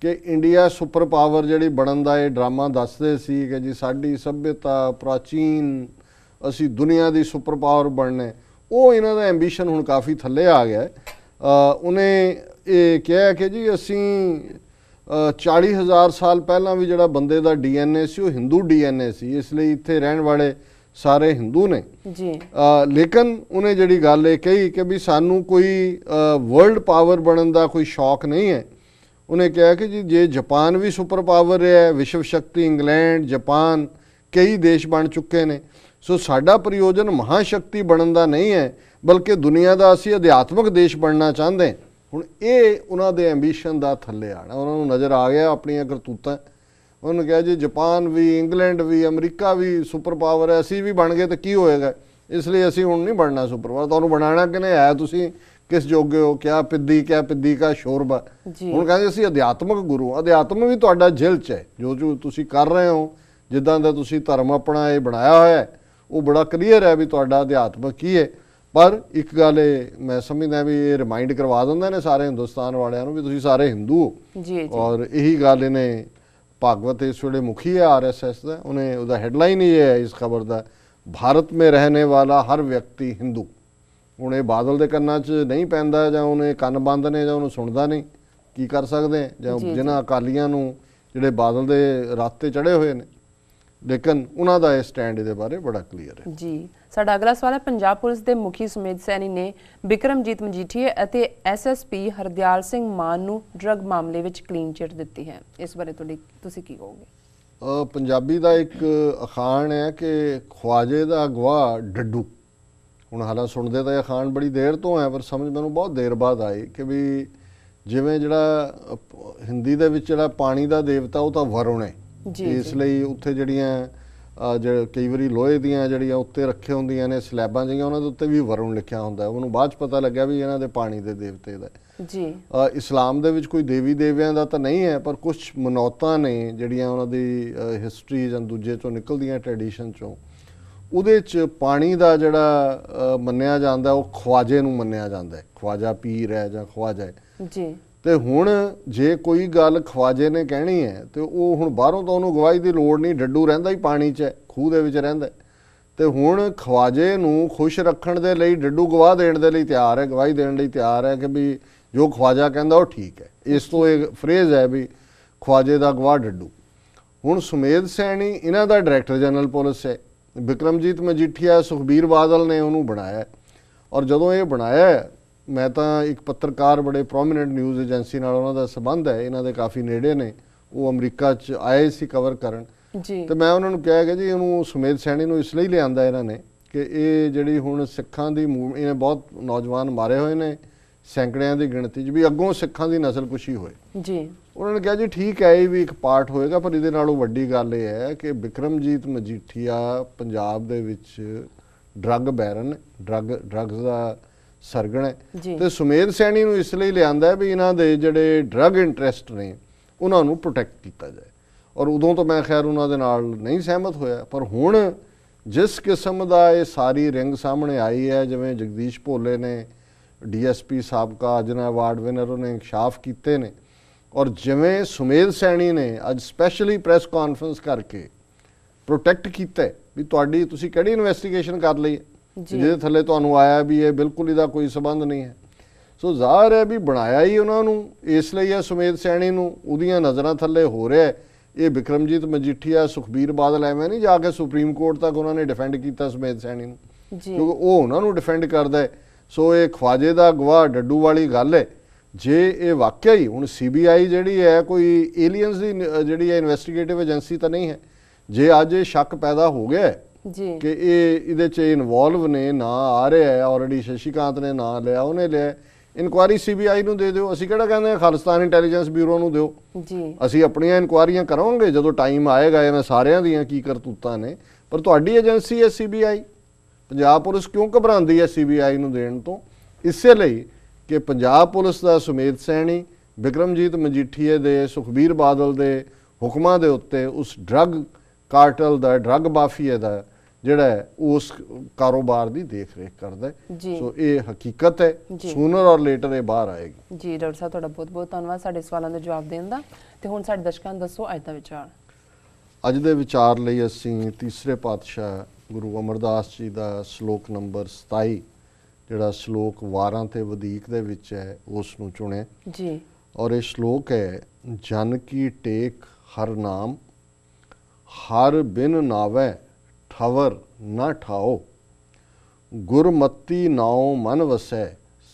ਕਿ ਇੰਡੀਆ ਸੁਪਰ ਪਾਵਰ ਜਿਹੜੀ ਬਣਨ ਦਾ ਇਹ ਡਰਾਮਾ ਦੱਸਦੇ ਸੀ ਕਿ ਜੀ ਸਾਡੀ ਸੱਭਿਅਤਾ ਪ੍ਰਾਚੀਨ, ਅਸੀਂ ਦੁਨੀਆ ਦੀ ਸੁਪਰ ਪਾਵਰ ਬਣਨਾ, ਉਹ ਇਹਨਾਂ ਦਾ ਐਂਬੀਸ਼ਨ ਹੁਣ ਕਾਫੀ ਥੱਲੇ ਆ ਗਿਆ। ਉਹਨੇ ਇਹ ਕਿਹਾ ਕਿ ਜੀ ਅਸੀਂ 40,000 ਸਾਲ ਪਹਿਲਾਂ ਵੀ ਜਿਹੜਾ ਬੰਦੇ ਦਾ DNA ਸੀ ਉਹ ਹਿੰਦੂ DNA ਸੀ, ਇਸ ਲਈ ਇੱਥੇ ਰਹਿਣ ਵਾਲੇ ਸਾਰੇ ਹਿੰਦੂ ਨੇ ਜੀ। ਲੇਕਿਨ ਉਹਨੇ ਜਿਹੜੀ ਗੱਲ ਇਹ ਕਹੀ ਕਿ ਵੀ ਸਾਨੂੰ ਕੋਈ ਵਰਲਡ ਪਾਵਰ ਬਣਨ ਦਾ ਕੋਈ ਸ਼ੌਕ ਨਹੀਂ ਹੈ। ਉਹਨੇ ਕਿਹਾ ਕਿ ਜੀ ਜੇ ਜਾਪਾਨ ਵੀ ਸੁਪਰ ਪਾਵਰ ਹੈ, ਵਿਸ਼ਵ ਸ਼ਕਤੀ ਇੰਗਲੈਂਡ, ਜਾਪਾਨ ਕਈ ਦੇਸ਼ ਬਣ ਚੁੱਕੇ ਨੇ, ਸੋ ਸਾਡਾ ਪ੍ਰਯੋਜਨ ਮਹਾਸ਼ਕਤੀ ਬਣਨ ਦਾ ਨਹੀਂ ਹੈ ਬਲਕਿ ਦੁਨੀਆ ਦਾ ਅਸੀਂ ਅਧਿਆਤਮਕ ਦੇਸ਼ ਬਣਨਾ ਚਾਹੁੰਦੇ ਹਾਂ। ਹੁਣ ਇਹ ਉਹਨਾਂ ਦੇ ਐਂਬੀਸ਼ਨ ਦਾ ਥੱਲੇ ਆਣਾ, ਉਹਨਾਂ ਨੂੰ ਨਜ਼ਰ ਆ ਗਿਆ ਆਪਣੀਆਂ ਕਰਤੂਤਾਂ, ਉਹਨੂੰ ਕਿਹਾ ਜੀ ਜਾਪਾਨ ਵੀ, ਇੰਗਲੈਂਡ ਵੀ, ਅਮਰੀਕਾ ਵੀ ਸੁਪਰ ਪਾਵਰ ਹੈ, ਅਸੀਂ ਵੀ ਬਣ ਗਏ ਤਾਂ ਕੀ ਹੋਏਗਾ, ਇਸ ਲਈ ਅਸੀਂ ਹੁਣ ਨਹੀਂ ਬਣਨਾ ਸੁਪਰ ਪਾਵਰ। ਤੁਹਾਨੂੰ ਬਣਾਉਣਾ ਕਿਨੇ ਹੈ, ਤੁਸੀਂ ਕਿਸ ਜੋਗੇ ਹੋ, ਕਿਆ ਪਿੱਦੀ ਕਾ ਸ਼ੋਰਬਾ। ਹੁਣ ਕਹਿੰਦੇ ਅਸੀਂ ਅਧਿਆਤਮਕ ਗੁਰੂ। ਅਧਿਆਤਮ ਵੀ ਤੁਹਾਡਾ ਜਿਲ 'ਚ ਹੈ, ਜੋ ਤੁਸੀਂ ਕਰ ਰਹੇ ਹੋ, ਜਿੱਦਾਂ ਦਾ ਤੁਸੀਂ ਧਰਮ ਆਪਣਾ ਇਹ ਬਣਾਇਆ ਹੋਇਆ ਹੈ, ਉਹ ਬੜਾ ਕਲੀਅਰ ਹੈ ਵੀ ਤੁਹਾਡਾ ਅਧਿਆਤਮਕ ਕੀ ਹੈ। ਪਰ ਇੱਕ ਗੱਲ ਇਹ ਮੈਂ ਸਮਝਦਾ ਵੀ ਇਹ ਰਿਮਾਈਂਡ ਕਰਵਾ ਦਿੰਦੇ ਨੇ ਸਾਰੇ ਹਿੰਦੁਸਤਾਨ ਵਾਲਿਆਂ ਨੂੰ ਵੀ ਤੁਸੀਂ ਸਾਰੇ ਹਿੰਦੂ ਹੋ। ਔਰ ਇਹੀ ਗੱਲ ਇਹਨੇ ਭਾਗਵਤ ਇਸ ਵੇਲੇ ਮੁਖੀ ਹੈ RSS ਦਾ, ਉਹਨੇ ਉਹਦਾ ਹੈਡਲਾਈਨ ਇਹ ਹੈ ਇਸ ਖਬਰ ਦਾ, ਭਾਰਤ ਮੇਂ ਰਹਿਣੇ ਵਾਲਾ ਹਰ ਵਿਅਕਤੀ ਹਿੰਦੂ। ਹੁਣ ਇਹ ਬਾਦਲ ਦੇ ਕੰਨਾਂ 'ਚ ਨਹੀਂ ਪੈਂਦਾ, ਜਾਂ ਉਹਨੇ ਕੰਨ ਬੰਦ ਨੇ, ਜਾਂ ਉਹਨੂੰ ਸੁਣਦਾ ਨਹੀਂ, ਕੀ ਕਰ ਸਕਦੇ। ਜਾਂ ਜਿਨ੍ਹਾਂ ਅਕਾਲੀਆਂ ਨੂੰ ਜਿਹੜੇ ਬਾਦਲ ਦੇ ਰਾਸਤੇ ਚੜ੍ਹੇ ਹੋਏ ਨੇ, ਲੇਕਿਨ ਉਹਨਾਂ ਦਾ ਇਹ ਸਟੈਂਡ ਇਹਦੇ ਬਾਰੇ ਬੜਾ ਕਲੀਅਰ ਹੈ। ਜੀ ਸਾਡਾ ਅਗਲਾ ਸਵਾਲ ਹੈ, ਪੰਜਾਬ ਪੁਲਿਸ ਦੇ ਮੁਖੀ ਸੁਮੇਧ ਸੈਣੀ ਨੇ ਬਿਕਰਮਜੀਤ ਮਜੀਠੀਆ ਅਤੇ SSP ਹਰਦਿਆਲ ਸਿੰਘ ਮਾਨ ਨੂੰ ਡਰੱਗ ਮਾਮਲੇ ਵਿੱਚ ਕਲੀਨ ਚਿੱਟ ਦਿੱਤੀ ਹੈ, ਇਸ ਬਾਰੇ ਤੁਸੀਂ ਕੀ ਕਹੋਗੇ? ਪੰਜਾਬੀ ਦਾ ਇੱਕ ਅਖਾਣ ਹੈ ਕਿ ਖਵਾਜੇ ਦਾ ਅਗਵਾ ਡੱਡੂ। ਹੁਣ ਹਾਲਾਂ ਸੁਣਦੇ ਤਾਂ ਇਹ ਅਖਾਣ ਬੜੀ ਦੇਰ ਤੋਂ ਹੈ, ਪਰ ਸਮਝ ਮੈਨੂੰ ਬਹੁਤ ਦੇਰ ਬਾਅਦ ਆਈ ਕਿ ਵੀ ਜਿਵੇਂ ਜਿਹੜਾ ਹਿੰਦੀ ਦੇ ਵਿੱਚ ਜਿਹੜਾ ਪਾਣੀ ਦਾ ਦੇਵਤਾ ਉਹ ਤਾਂ ਵਰੁਣ ਹੈ, ਇਸ ਲਈ ਉੱਥੇ ਜਿਹੜੀਆਂ ਕਈ ਵਾਰੀ ਲੋਹੇ ਦੀਆਂ ਜਿਹੜੀਆਂ ਉੱਤੇ ਰੱਖੇ ਹੁੰਦੀਆਂ ਨੇ ਸਲੈਬਾਂ ਜਿਹੀਆਂ, ਉਹਨਾਂ ਦੇ ਉੱਤੇ ਵੀ ਵਰੁਣ ਲਿਖਿਆ ਹੁੰਦਾ। ਉਹਨੂੰ ਬਾਅਦ 'ਚ ਪਤਾ ਲੱਗਿਆ ਵੀ ਇਹਨਾਂ ਦੇ ਪਾਣੀ ਦੇ ਦੇਵਤੇ ਦਾ ਜੀ। ਇਸਲਾਮ ਦੇ ਵਿੱਚ ਕੋਈ ਦੇਵੀ ਦੇਵਿਆਂ ਦਾ ਤਾਂ ਨਹੀਂ ਹੈ, ਪਰ ਕੁਝ ਮਨੌਤਾਂ ਨੇ ਜਿਹੜੀਆਂ ਉਹਨਾਂ ਦੀ ਹਿਸਟਰੀ ਜਾਂ ਦੂਜੇ 'ਚੋਂ ਨਿਕਲਦੀਆਂ ਟ੍ਰੈਡੀਸ਼ਨ 'ਚੋਂ, ਉਹਦੇ 'ਚ ਪਾਣੀ ਦਾ ਜਿਹੜਾ ਮੰਨਿਆ ਜਾਂਦਾ ਉਹ ਖਵਾਜੇ ਨੂੰ ਮੰਨਿਆ ਜਾਂਦਾ ਹੈ, ਖਵਾਜਾ ਪੀਰ ਹੈ ਜਾਂ ਖਵਾਜਾ ਹੈ ਜੀ। ਤੇ ਹੁਣ ਜੇ ਕੋਈ ਗੱਲ ਖਵਾਜੇ ਨੇ ਕਹਿਣੀ ਹੈ ਤੇ ਉਹ ਹੁਣ ਬਾਹਰੋਂ ਤਾਂ ਉਹਨੂੰ ਗਵਾਹੀ ਦੀ ਲੋੜ ਨਹੀਂ, ਡੱਡੂ ਰਹਿੰਦਾ ਹੀ ਪਾਣੀ 'ਚ ਹੈ, ਖੂਹ ਦੇ ਵਿੱਚ ਰਹਿੰਦਾ। ਤੇ ਹੁਣ ਖਵਾਜੇ ਨੂੰ ਖੁਸ਼ ਰੱਖਣ ਦੇ ਲਈ ਡੱਡੂ ਗਵਾਹ ਦੇਣ ਦੇ ਲਈ ਤਿਆਰ ਹੈ, ਗਵਾਹੀ ਦੇਣ ਲਈ ਤਿਆਰ ਹੈ ਕਿ ਵੀ ਜੋ ਖਵਾਜਾ ਕਹਿੰਦਾ ਉਹ ਠੀਕ ਹੈ। ਇਸ ਤੋਂ ਇਹ ਫਰੇਜ਼ ਹੈ ਵੀ ਖਵਾਜੇ ਦਾ ਗਵਾਹ ਡੱਡੂ। ਹੁਣ ਸੁਮੇਧ ਸੈਣੀ ਇਹਨਾਂ ਦਾ ਡਾਇਰੈਕਟਰ ਜਨਰਲ ਪੁਲਿਸ ਹੈ, ਬਿਕਰਮਜੀਤ ਮਜੀਠੀਆ ਸੁਖਬੀਰ ਬਾਦਲ ਨੇ ਉਹਨੂੰ ਬਣਾਇਆ। ਔਰ ਜਦੋਂ ਇਹ ਬਣਾਇਆ, ਮੈਂ ਤਾਂ ਇੱਕ ਪੱਤਰਕਾਰ ਬੜੇ ਪ੍ਰੋਮੀਨੈਂਟ ਨਿਊਜ਼ ਏਜੰਸੀ ਨਾਲ ਉਹਨਾਂ ਦਾ ਸੰਬੰਧ ਹੈ, ਇਹਨਾਂ ਦੇ ਕਾਫੀ ਨੇੜੇ ਨੇ, ਉਹ ਅਮਰੀਕਾ 'ਚ ਆਏ ਸੀ ਕਵਰ ਕਰਨ ਜੀ। ਤੇ ਮੈਂ ਉਹਨਾਂ ਨੂੰ ਕਿਹਾ ਕਿ ਜੀ ਇਹਨੂੰ ਸੁਮੇਧ ਸੈਣੀ ਨੂੰ ਇਸ ਲਈ ਲਿਆਂਦਾ ਇਹਨਾਂ ਨੇ ਕਿ ਇਹ ਜਿਹੜੀ ਹੁਣ ਸਿੱਖਾਂ ਦੀ ਇਹਨੇ ਬਹੁਤ ਨੌਜਵਾਨ ਮਾਰੇ ਹੋਏ ਨੇ, ਸੈਂਕੜਿਆਂ ਦੀ ਗਿਣਤੀ 'ਚ, ਵੀ ਅੱਗੋਂ ਸਿੱਖਾਂ ਦੀ ਨਸਲਕੁਸ਼ੀ ਹੋਏ ਜੀ। ਉਹਨਾਂ ਨੇ ਕਿਹਾ ਜੀ ਠੀਕ ਹੈ, ਇਹ ਵੀ ਇੱਕ ਪਾਰਟ ਹੋਏਗਾ, ਪਰ ਇਹਦੇ ਨਾਲੋਂ ਵੱਡੀ ਗੱਲ ਇਹ ਹੈ ਕਿ ਬਿਕਰਮਜੀਤ ਮਜੀਠੀਆ ਪੰਜਾਬ ਦੇ ਵਿੱਚ ਡਰੱਗ ਬੈਰਨ, ਡਰੱਗਸ ਦਾ ਸਰਗਣ ਹੈ। ਤੇ ਸੁਮੇਧ ਸੈਣੀ ਨੂੰ ਇਸ ਲਈ ਲਿਆਂਦਾ ਵੀ ਇਹਨਾਂ ਦੇ ਜਿਹੜੇ ਡਰੱਗ ਇੰਟਰਸਟ ਨੇ ਉਹਨਾਂ ਨੂੰ ਪ੍ਰੋਟੈਕਟ ਕੀਤਾ ਜਾਏ। ਔਰ ਉਦੋਂ ਤੋਂ ਮੈਂ ਖੈਰ ਉਹਨਾਂ ਦੇ ਨਾਲ ਨਹੀਂ ਸਹਿਮਤ ਹੋਇਆ, ਪਰ ਹੁਣ ਜਿਸ ਕਿਸਮ ਦਾ ਇਹ ਸਾਰੀ ਰਿੰਗ ਸਾਹਮਣੇ ਆਈ ਹੈ, ਜਿਵੇਂ ਜਗਦੀਸ਼ ਭੋਲੇ ਨੇ DSP ਸਾਬਕਾ ਅਜਨਾ ਅਵਾਰਡ ਵਿਨਰ ਉਹਨੇ ਇਨਕਸ਼ਾਫ ਕੀਤੇ ਨੇ, ਔਰ ਜਿਵੇਂ ਸੁਮੇਧ ਸੈਣੀ ਨੇ ਅੱਜ ਸਪੈਸ਼ਲੀ ਪ੍ਰੈਸ ਕਾਨਫਰੰਸ ਕਰਕੇ ਪ੍ਰੋਟੈਕਟ ਕੀਤਾ ਵੀ ਤੁਹਾਡੀ ਤੁਸੀਂ ਕਿਹੜੀ ਇਨਵੈਸਟੀਗੇਸ਼ਨ ਕਰ ਲਈ ਜਿਹਦੇ ਥੱਲੇ ਤੁਹਾਨੂੰ ਆਇਆ ਵੀ ਇਹ ਬਿਲਕੁਲ ਇਹਦਾ ਕੋਈ ਸੰਬੰਧ ਨਹੀਂ ਹੈ। ਸੋ ਜ਼ਾਹਰ ਹੈ ਵੀ ਬਣਾਇਆ ਹੀ ਉਹਨਾਂ ਨੂੰ ਇਸ ਲਈ ਹੈ ਸੁਮੇਧ ਸੈਣੀ ਨੂੰ, ਉਹਦੀਆਂ ਨਜ਼ਰਾਂ ਥੱਲੇ ਹੋ ਰਿਹਾ। ਇਹ ਬਿਕਰਮਜੀਤ ਮਜੀਠੀਆ ਸੁਖਬੀਰ ਬਾਦਲ ਐਵੇਂ ਨਹੀਂ ਜਾ ਕੇ ਸੁਪਰੀਮ ਕੋਰਟ ਤੱਕ ਉਹਨਾਂ ਨੇ ਡਿਫੈਂਡ ਕੀਤਾ ਸੁਮੇਧ ਸੈਣੀ ਨੂੰ, ਕਿਉਂਕਿ ਉਹ ਉਹਨਾਂ ਨੂੰ ਡਿਫੈਂਡ ਕਰਦਾ ਹੈ। ਸੋ ਇਹ ਖਵਾਜੇ ਦਾ ਗਵਾਹ ਡੱਡੂ ਵਾਲੀ ਗੱਲ ਹੈ। ਜੇ ਇਹ ਵਾਕਿਆ ਹੀ ਹੁਣ CBI ਜਿਹੜੀ ਹੈ ਕੋਈ ਏਲੀਅਨਸ ਦੀ ਜਿਹੜੀ ਹੈ ਇਨਵੈਸਟੀਗੇਟਿਵ ਏਜੰਸੀ ਤਾਂ ਨਹੀਂ ਹੈ, ਜੇ ਅੱਜ ਇਹ ਸ਼ੱਕ ਪੈਦਾ ਹੋ ਗਿਆ ਜੀ ਕਿ ਇਹਦੇ 'ਚ ਇਨਵੋਲਵ ਨੇ, ਨਾ ਆ ਰਿਹਾ ਹੈ ਆਲਰੇਡੀ, ਸ਼ਸ਼ੀਕਾਂਤ ਨੇ ਨਾਂ ਲਿਆ, ਉਹਨੇ ਲਿਆ, ਇਨਕੁਆਇਰੀ CBI ਨੂੰ ਦੇ ਦਿਓ। ਅਸੀਂ ਕਿਹੜਾ ਕਹਿੰਦੇ ਹਾਂ ਖਾਲਿਸਤਾਨ ਇੰਟੈਲੀਜੈਂਸ ਬਿਊਰੋ ਨੂੰ ਦਿਓ ਜੀ, ਅਸੀਂ ਆਪਣੀਆਂ ਇਨਕੁਆਇਰੀਆਂ ਕਰਾਂਗੇ ਜਦੋਂ ਟਾਈਮ ਆਏਗਾ, ਇਹਨਾਂ ਸਾਰਿਆਂ ਦੀਆਂ ਕੀ ਕਰਤੂਤਾਂ ਨੇ। ਪਰ ਤੁਹਾਡੀ ਏਜੰਸੀ ਹੈ CBI, ਪੰਜਾਬ ਪੁਲਿਸ ਕਿਉਂ ਘਬਰਾਉਂਦੀ ਹੈ CBI ਨੂੰ ਦੇਣ ਤੋਂ? ਇਸੇ ਲਈ ਕਿ ਪੰਜਾਬ ਪੁਲਿਸ ਦਾ ਸੁਮੇਧ ਸੈਣੀ, ਬਿਕਰਮਜੀਤ ਮਜੀਠੀਏ ਦੇ, ਸੁਖਬੀਰ ਬਾਦਲ ਦੇ ਹੁਕਮਾਂ ਦੇ ਉੱਤੇ ਉਸ ਡਰੱਗ ਕਾਰਟਲ ਦਾ, ਡਰੱਗ ਮਾਫੀਆ ਦਾ ਜਿਹੜਾ ਹੈ ਉਸ ਕਾਰੋਬਾਰ ਦੀ ਦੇਖ ਰੇਖ ਕਰਦਾ ਹੈ। ਸੋ ਇਹ ਹਕੀਕਤ ਹੈ, ਸੂਨਰ ਔਰ ਲੇਟਰ ਇਹ ਬਾਹਰ ਆਏਗੀ ਜੀ। ਡਾਕਟਰ ਸਾਹਿਬ ਤੁਹਾਡਾ ਬਹੁਤ ਬਹੁਤ ਧੰਨਵਾਦ ਸਾਡੇ ਸਵਾਲਾਂ ਦੇ ਜਵਾਬ ਦੇਣ ਦਾ। ਤੇ ਹੁਣ ਸਾਡੇ ਦਰਸ਼ਕਾਂ ਨੂੰ ਦੱਸੋ ਅੱਜ ਦਾ ਵਿਚਾਰ। ਅੱਜ ਦੇ ਵਿਚਾਰ ਲਈ ਅਸੀਂ ਤੀਸਰੇ ਪਾਤਸ਼ਾਹ ਗੁਰੂ ਅਮਰਦਾਸ ਜੀ ਦਾ ਸ਼ਲੋਕ ਨੰਬਰ 27 ਜਿਹੜਾ ਸ਼ਲੋਕ ਵਾਰਾਂ ਤੇ ਵਧੀਕ ਦੇ ਵਿੱਚ ਹੈ ਉਸ ਨੂੰ ਚੁਣਿਆ ਜੀ। ਔਰ ਇਹ ਸ਼ਲੋਕ ਹੈ, ਜਨ ਕੀ ਟੇਕ ਹਰ ਨਾਮ, ਹਰ ਬਿਨ ਨਾਵੈ ਠਵਰ ਨਾ ਠਾਓ, ਗੁਰਮਤੀ ਨਾਉ ਮਨ ਵਸੈ,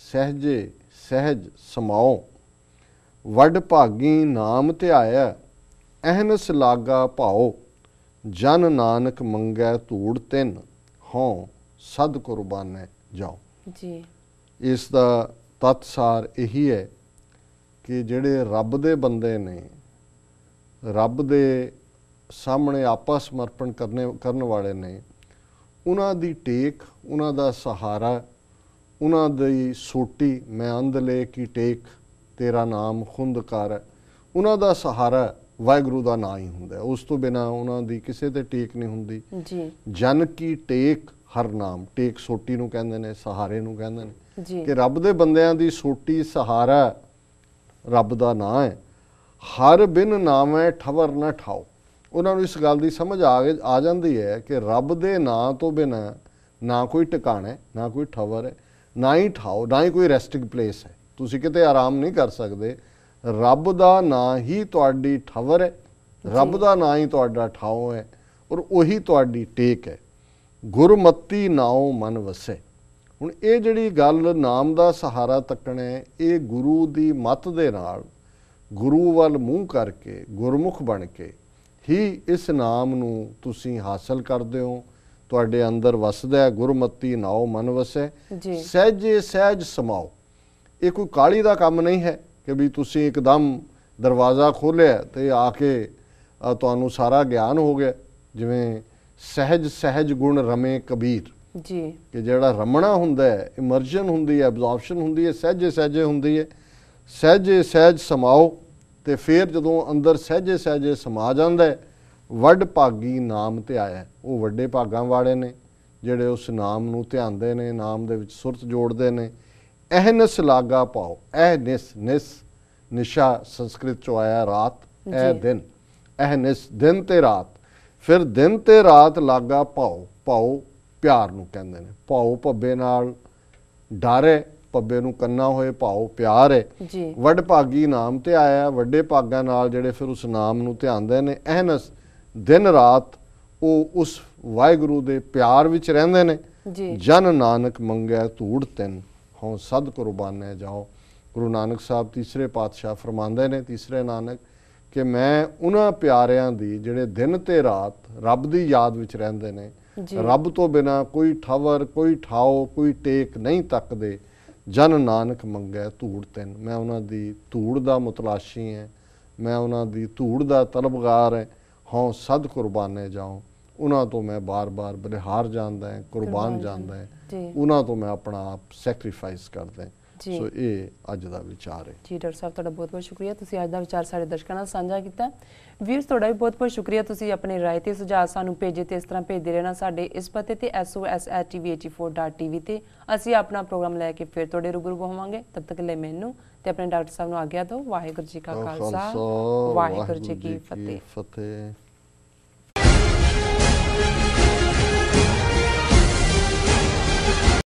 ਸਹਿਜੇ ਸਹਿਜ ਸਮਾਓ, ਵੱਡ ਭਾਗੀ ਨਾਮ ਧਿਆਇਆ, ਅਹਨਸ ਲਾਗਾ ਭਾਓ, ਜਨ ਨਾਨਕ ਮੰਗੈ ਧੂੜ ਤਿੰਨ, ਹੋਂ ਸਦ ਕੁਰਬਾਨੈ ਜਾਓ ਜੀ। ਇਸ ਦਾ ਤੱਤ ਸਾਰ ਇਹੀ ਹੈ ਕਿ ਜਿਹੜੇ ਰੱਬ ਦੇ ਬੰਦੇ ਨੇ ਰੱਬ ਦੇ ਸਾਹਮਣੇ ਆਪਾ ਸਮਰਪਣ ਕਰਨ ਵਾਲੇ ਨੇ, ਉਹਨਾਂ ਦੀ ਟੇਕ, ਉਹਨਾਂ ਦਾ ਸਹਾਰਾ, ਉਹਨਾਂ ਦੀ ਸੋਟੀ, ਮੈਂ ਅੰਧਲੇ ਕੀ ਟੇਕ ਤੇਰਾ ਨਾਮ ਖੁੰਦ ਕਰ, ਉਹਨਾਂ ਦਾ ਸਹਾਰਾ ਵਾਹਿਗੁਰੂ ਦਾ ਨਾਂ ਹੀ ਹੁੰਦਾ। ਉਸ ਤੋਂ ਬਿਨਾ ਉਹਨਾਂ ਦੀ ਕਿਸੇ ਤੇ ਟੇਕ ਨਹੀਂ ਹੁੰਦੀ ਜੀ। ਜਨ ਕੀ ਟੇਕ ਹਰ ਨਾਮ, ਟੇਕ ਸੋਟੀ ਨੂੰ ਕਹਿੰਦੇ ਨੇ, ਸਹਾਰੇ ਨੂੰ ਕਹਿੰਦੇ ਨੇ ਜੀ। ਕਿ ਰੱਬ ਦੇ ਬੰਦਿਆਂ ਦੀ ਸੋਟੀ ਸਹਾਰਾ ਰੱਬ ਦਾ ਨਾਂ ਹੈ। ਹਰ ਬਿਨ ਨਾਮੈ ਠਵਰ ਨਾ ਠਾਓ, ਉਹਨਾਂ ਨੂੰ ਇਸ ਗੱਲ ਦੀ ਸਮਝ ਆ ਜਾਂਦੀ ਹੈ ਕਿ ਰੱਬ ਦੇ ਨਾਂ ਤੋਂ ਬਿਨਾ ਨਾ ਕੋਈ ਟਿਕਾਣਾ ਹੈ, ਨਾ ਕੋਈ ਠਵਰ ਹੈ, ਨਾ ਹੀ ਠਾਓ, ਨਾ ਹੀ ਕੋਈ ਰੈਸਟਿੰਗ ਪਲੇਸ ਹੈ। ਤੁਸੀਂ ਕਿਤੇ ਆਰਾਮ ਨਹੀਂ ਕਰ ਸਕਦੇ। ਰੱਬ ਦਾ ਨਾਂ ਹੀ ਤੁਹਾਡੀ ਠਵਰ ਹੈ, ਰੱਬ ਦਾ ਨਾਂ ਹੀ ਤੁਹਾਡਾ ਠਾਓ ਹੈ, ਔਰ ਉਹੀ ਤੁਹਾਡੀ ਟੇਕ ਹੈ। ਗੁਰਮਤੀ ਨਾਉ ਮਨ ਵਸੇ। ਹੁਣ ਇਹ ਜਿਹੜੀ ਗੱਲ ਨਾਮ ਦਾ ਸਹਾਰਾ ਤੱਕਣਾ ਹੈ, ਇਹ ਗੁਰੂ ਦੀ ਮੱਤ ਦੇ ਨਾਲ, ਗੁਰੂ ਵੱਲ ਮੂੰਹ ਕਰਕੇ, ਗੁਰਮੁਖ ਬਣ ਕੇ ਹੀ ਇਸ ਨਾਮ ਨੂੰ ਤੁਸੀਂ ਹਾਸਲ ਕਰਦੇ ਹੋ, ਤੁਹਾਡੇ ਅੰਦਰ ਵਸਦਾ ਹੈ। ਗੁਰਮਤੀ ਨਾਉ ਮਨ ਵਸੈ, ਸਹਿਜੇ ਸਹਿਜ ਸਮਾਓ। ਇਹ ਕੋਈ ਕਾਹਲੀ ਦਾ ਕੰਮ ਨਹੀਂ ਹੈ ਕਿ ਵੀ ਤੁਸੀਂ ਇੱਕਦਮ ਦਰਵਾਜ਼ਾ ਖੋਲ੍ਹਿਆ ਤੇ ਆ ਕੇ ਤੁਹਾਨੂੰ ਸਾਰਾ ਗਿਆਨ ਹੋ ਗਿਆ। ਜਿਵੇਂ ਸਹਿਜ ਸਹਿਜ ਗੁਣ ਰਮੇ ਕਬੀਰ ਜੀ, ਕਿ ਜਿਹੜਾ ਰਮਣਾ ਹੁੰਦਾ ਹੈ, ਇਮਰਜਨ ਹੁੰਦੀ ਹੈ, ਐਬਜ਼ੌਰਪਸ਼ਨ ਹੁੰਦੀ ਹੈ, ਸਹਿਜੇ ਸਹਿਜੇ ਹੁੰਦੀ ਹੈ। ਸਹਿਜੇ ਸਹਿਜ ਸਮਾਓ, ਤੇ ਫਿਰ ਜਦੋਂ ਅੰਦਰ ਸਹਿਜੇ ਸਹਿਜੇ ਸਮਾ ਜਾਂਦਾ ਹੈ, ਵੱਡ ਭਾਗੀ ਨਾਮ ਤੇ ਆਇਆ। ਉਹ ਵੱਡੇ ਭਾਗਾਂ ਵਾਲੇ ਨੇ ਜਿਹੜੇ ਉਸ ਨਾਮ ਨੂੰ ਧਿਆਉਂਦੇ ਨੇ, ਨਾਮ ਦੇ ਵਿੱਚ ਸੁਰਤ ਜੋੜਦੇ ਨੇ। ਅਹਨਿਸ ਲਾਗਾ ਪਾਓ, ਨਿਸ ਨਿਸ਼ਾ ਸੰਸਕ੍ਰਿਤ ਚੋਂ ਆਇਆ ਰਾਤ, ਇਹ ਦਿਨ, ਅਹਨਿਸ ਦਿਨ ਤੇ ਰਾਤ। ਫਿਰ ਦਿਨ ਤੇ ਰਾਤ ਲਾਗਾ ਪਾਓ, ਪਾਓ ਪਿਆਰ ਨੂੰ ਕਹਿੰਦੇ ਨੇ। ਪਾਓ ਭੱਬੇ ਨਾਲ ਡਰ ਹੈ, ਭੱਬੇ ਨੂੰ ਕੰਨਾ ਹੋਏ ਭਾਓ ਪਿਆਰ ਹੈ। ਵੱਡ ਭਾਗੀ ਨਾਮ ਤੇ ਆਇਆ, ਵੱਡੇ ਭਾਗਾਂ ਨਾਲ ਜਿਹੜੇ ਫਿਰ ਉਸ ਨਾਮ ਨੂੰ ਧਿਆਉਂਦੇ ਨੇ। ਅਹਨਸ ਦਿਨ ਰਾਤ ਉਹ ਉਸ ਵਾਹਿਗੁਰੂ ਦੇ ਪਿਆਰ ਵਿੱਚ ਰਹਿੰਦੇ ਨੇ। ਜਨ ਨਾਨਕ ਮੰਗਿਆ ਧੂੜ ਤਿੰਨ, ਹਉ ਸਦ ਕੁਰਬਾਨੇ ਜਾਓ। ਗੁਰੂ ਨਾਨਕ ਸਾਹਿਬ ਤੀਸਰੇ ਪਾਤਸ਼ਾਹ ਫਰਮਾਉਂਦੇ ਨੇ, ਤੀਸਰੇ ਨਾਨਕ, ਕਿ ਮੈਂ ਉਹਨਾਂ ਪਿਆਰਿਆਂ ਦੀ ਜਿਹੜੇ ਦਿਨ ਤੇ ਰਾਤ ਰੱਬ ਦੀ ਯਾਦ ਵਿੱਚ ਰਹਿੰਦੇ ਨੇ, ਰੱਬ ਤੋਂ ਬਿਨਾ ਕੋਈ ਠਵਰ, ਕੋਈ ਠਾਓ, ਕੋਈ ਟੇਕ ਨਹੀਂ ਤੱਕਦੇ। ਜਨ ਨਾਨਕ ਮੰਗੈ ਧੂੜ ਤਿੰਨ, ਮੈਂ ਉਹਨਾਂ ਦੀ ਧੂੜ ਦਾ ਮੁਤਲਾਸ਼ੀ ਹੈ, ਮੈਂ ਉਹਨਾਂ ਦੀ ਧੂੜ ਦਾ ਤਲਬਗਾਰ ਹੈ। ਹਉ ਸਦ ਕੁਰਬਾਨੇ ਜਾਓ, ਉਹਨਾਂ ਤੋਂ ਮੈਂ ਬਾਰ-ਬਾਰ ਬਲਿਹਾਰ ਜਾਂਦਾ ਹੈ, ਕੁਰਬਾਨ ਜਾਂਦਾ ਹੈ, ਉਹਨਾਂ ਤੋਂ ਮੈਂ ਆਪਣਾ ਆਪ ਸੈਕਰੀਫਾਈਸ ਕਰਦਾ। ਸੋ ਇਹ ਅੱਜ ਦਾ ਵਿਚਾਰ ਹੈ ਜੀ। ਡਾਕਟਰ ਸਾਹਿਬ ਤੁਹਾਡਾ ਬਹੁਤ ਬਹੁਤ ਸ਼ੁਕਰੀਆ, ਤੁਸੀਂ ਅੱਜ ਦਾ ਵਿਚਾਰ ਸਾਡੇ ਦਰਸ਼ਕਾਂ ਨਾਲ ਸਾਂਝਾ ਕੀਤਾ। ਵੀਰਸ ਤੁਹਾਡਾ ਵੀ ਬਹੁਤ ਬਹੁਤ ਸ਼ੁਕਰੀਆ, ਤੁਸੀਂ ਆਪਣੇ ਰਾਏ ਤੇ ਸੁਝਾਅ ਸਾਨੂੰ ਭੇਜੇ ਤੇ ਇਸ ਤਰ੍ਹਾਂ ਭੇਜਦੇ ਰਹਿਣਾ ਸਾਡੇ ਇਸ ਪਤੇ ਤੇ sos@tv84.tv ਤੇ। ਅਸੀਂ ਆਪਣਾ ਪ੍ਰੋਗਰਾਮ ਲੈ ਕੇ ਫਿਰ ਤੁਹਾਡੇ ਰੂਬਰੂ ਹੋਵਾਂਗੇ। ਤਦ ਤੱਕ ਲਈ ਮੈਨੂੰ ਤੇ ਆਪਣੇ ਡਾਕਟਰ ਸਾਹਿਬ ਨੂੰ ਆਗਿਆ ਦਿਓ। ਵਾਹਿਗੁਰੂ ਜੀ ਕਾ ਖਾਲਸਾ, ਵਾਹਿਗੁਰੂ ਜੀ ਕੀ ਫਤਿਹ।